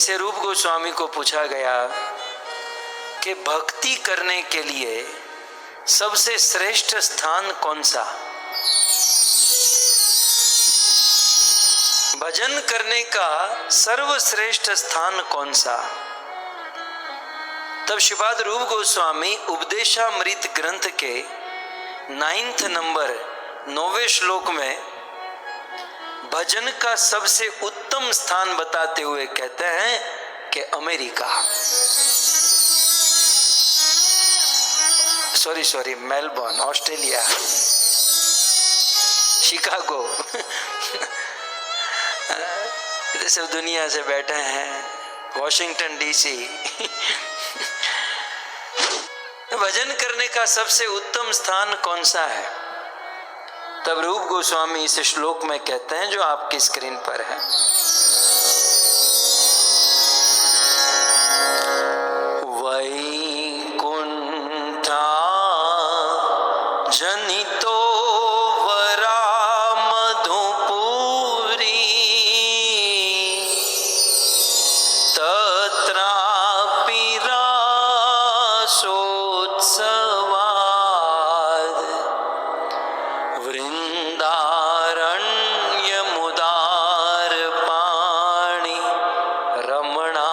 से रूप गोस्वामी को पूछा गया कि भक्ति करने के लिए सबसे श्रेष्ठ स्थान कौन सा, भजन करने का सर्वश्रेष्ठ स्थान कौन सा। तब श्रीपाद रूप गोस्वामी उपदेशामृत ग्रंथ के 9th नंबर 9वें श्लोक में भजन का सबसे उत्तम स्थान बताते हुए कहते हैं कि America, sorry Melbourne, Australia, Chicago सब दुनिया से बैठे हैं, वॉशिंगटन डीसी भजन करने का सबसे उत्तम स्थान कौन सा है। तब रूप गोस्वामी इस श्लोक में कहते हैं जो आपकी स्क्रीन पर है, वैकुंठा जनितो वरा मधुपुरी तत्रापि रासोत्सवात् वृंदारण्य मुदार पाणि रमणा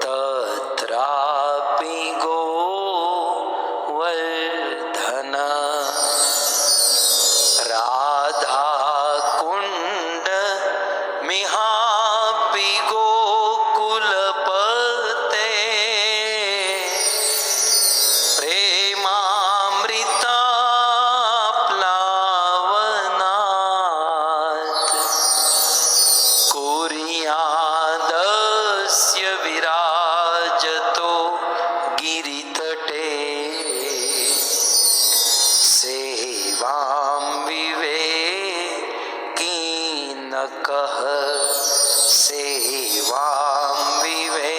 तत्रापि गोवर्धन राधा कुंड मिहापि गोकुलपते प्रेमामृता प्लावनात् कुर्यादस्य विराजतो गिरितटे सेवां विवेकिनकः सेवां विवेकिनकः।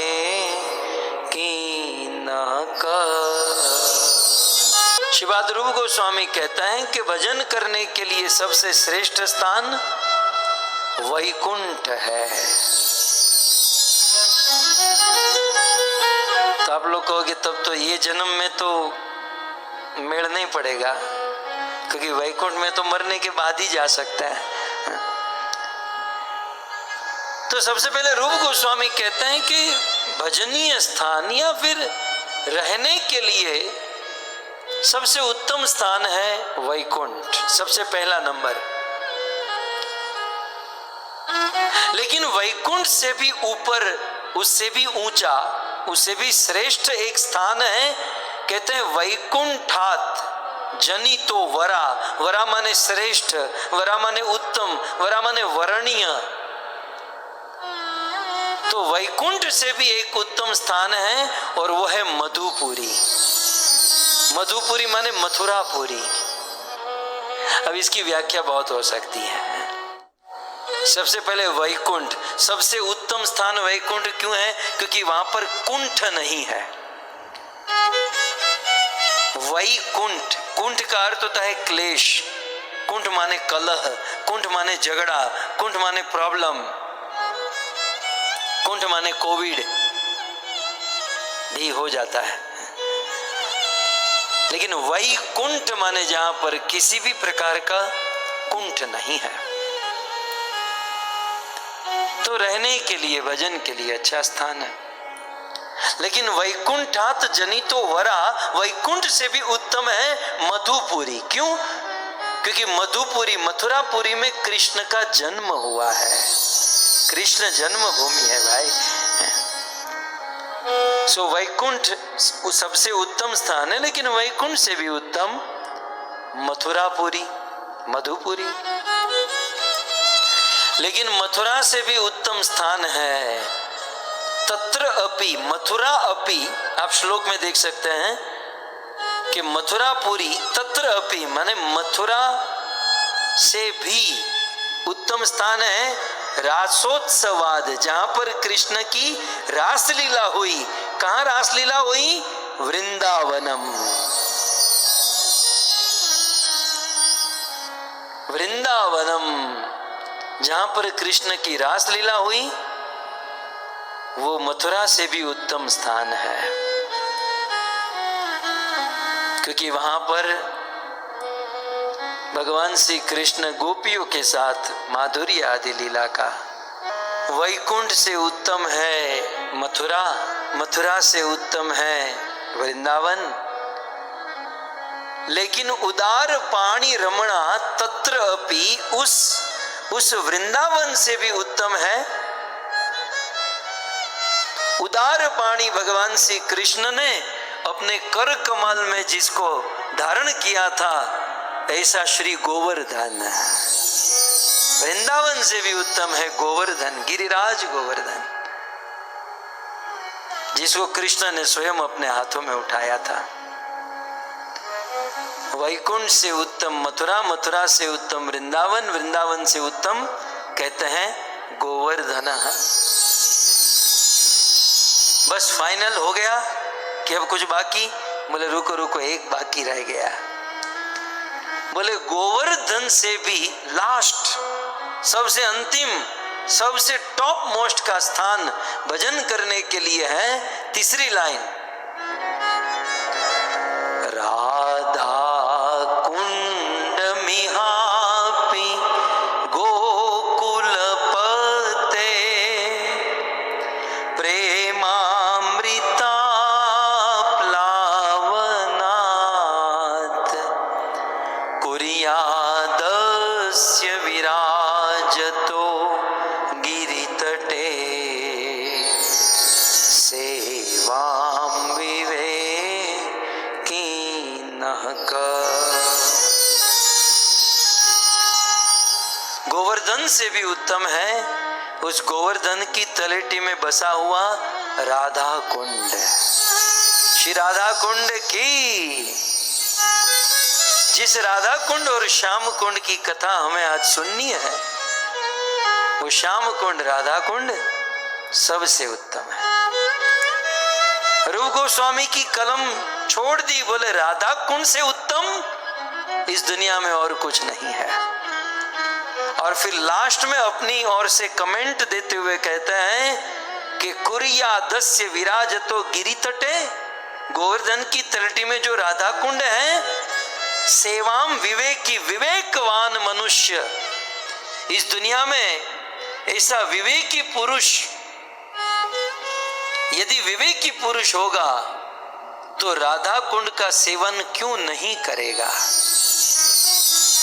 श्रीपाद रूप गोस्वामी कहता है कि भजन करने के लिए सबसे श्रेष्ठ स्थान वैकुंठ है। तो आप लोग कहोगे तब तो ये जन्म में तो मेल नहीं पड़ेगा, क्योंकि वैकुंठ में तो मरने के बाद ही जा सकता है। तो सबसे पहले रूप गोस्वामी कहते हैं कि भजनीय स्थान या फिर रहने के लिए सबसे उत्तम स्थान है वैकुंठ, सबसे पहला नंबर। लेकिन वैकुंठ से भी ऊपर, उससे भी ऊंचा, उससे भी श्रेष्ठ एक स्थान है, कहते हैं वैकुंठात जनितो वरा। वरा माने श्रेष्ठ, वरा माने उत्तम, वरा माने वर्णीय। तो वैकुंठ से भी एक उत्तम स्थान है और वो है मधुपुरी। मधुपुरी माने मथुरापुरी। अब इसकी व्याख्या बहुत हो सकती है। सबसे पहले वैकुंठ, सबसे उत्तम स्थान वैकुंठ क्यों है? क्योंकि वहां पर कुंठ नहीं है। वैकुंठ, कुंठ का अर्थ होता है क्लेश। कुंठ माने कलह, कुंठ माने झगड़ा, कुंठ माने प्रॉब्लम, कुंठ माने कोविड भी हो जाता है। लेकिन वैकुंठ माने जहां पर किसी भी प्रकार का कुंठ नहीं है। तो रहने के लिए, भजन के लिए अच्छा स्थान है। लेकिन वैकुंठात जनितो वरा, वैकुंठ से भी उत्तम है मधुपुरी। क्यों? क्योंकि मधुपुरी, मथुरापुरी में कृष्ण का जन्म हुआ है। कृष्ण जन्मभूमि है भाई। सो वैकुंठ सबसे उत्तम स्थान है, लेकिन वैकुंठ से भी उत्तम मथुरापुरी, मधुपुरी। लेकिन मथुरा से भी उत्तम स्थान है तत्र अपि, मथुरा अपि। आप श्लोक में देख सकते हैं कि मथुरापुरी तत्र अपि माने मथुरा से भी उत्तम स्थान है रासोत्सवाद, जहां पर कृष्ण की रासलीला हुई। कहां रासलीला हुई? वृंदावनम। वृंदावनम जहां पर कृष्ण की रास लीला हुई वो मथुरा से भी उत्तम स्थान है, क्योंकि वहां पर भगवान श्री कृष्ण गोपियों के साथ माधुर्य आदि लीला का। वैकुंठ से उत्तम है मथुरा, मथुरा से उत्तम है वृंदावन, लेकिन उदार पाणी रमणा तत्र अपि उस वृंदावन से भी उत्तम है। उदार पाणी भगवान श्री कृष्ण ने अपने कर कमल में जिसको धारण किया था, ऐसा श्री गोवर्धन वृंदावन से भी उत्तम है। गोवर्धन, गिरिराज गोवर्धन, जिसको कृष्ण ने स्वयं अपने हाथों में उठाया था। वैकुंठ से उत्तम मथुरा, मथुरा से उत्तम वृंदावन, वृंदावन से उत्तम कहते हैं गोवर्धन। बस फाइनल हो गया कि अब कुछ बाकी? बोले रुको रुको, एक बाकी रह गया। बोले गोवर्धन से भी लास्ट, सबसे अंतिम, सबसे टॉप मोस्ट का स्थान भजन करने के लिए है तीसरी लाइन, राधा कुंड मिहापि गोकुल पते प्रेमामृता प्लावनात् कुर्यादस्य विराजतो गिरितटे सेवां विवेकिनः गोवर्धन से भी उत्तम है उस गोवर्धन की तलेटी में बसा हुआ राधा कुंड। श्री राधा कुंड की, जिस राधा कुंड और श्याम कुंड की कथा हमें आज सुननी है, वो श्याम कुंड राधा कुंड सबसे उत्तम है। रूप गोस्वामी की कलम छोड़ दी, बोले राधा कुंड से उत्तम इस दुनिया में और कुछ नहीं है। और फिर लास्ट में अपनी ओर से कमेंट देते हुए कहते हैं कि कुर्यादस्य विराजतो गिरि तटे, गोवर्धन की तलटी में जो राधा कुंड है, सेवाम विवेकी, विवेकवान मनुष्य, इस दुनिया में ऐसा विवेकी पुरुष, यदि विवेकी पुरुष होगा तो राधा कुंड का सेवन क्यों नहीं करेगा?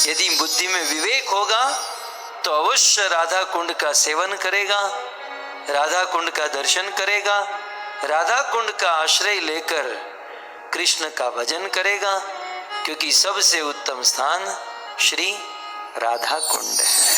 यदि बुद्धि में विवेक होगा तो अवश्य राधा कुंड का सेवन करेगा, राधा कुंड का दर्शन करेगा, राधा कुंड का आश्रय लेकर कृष्ण का भजन करेगा, क्योंकि सबसे उत्तम स्थान श्री राधा कुंड है।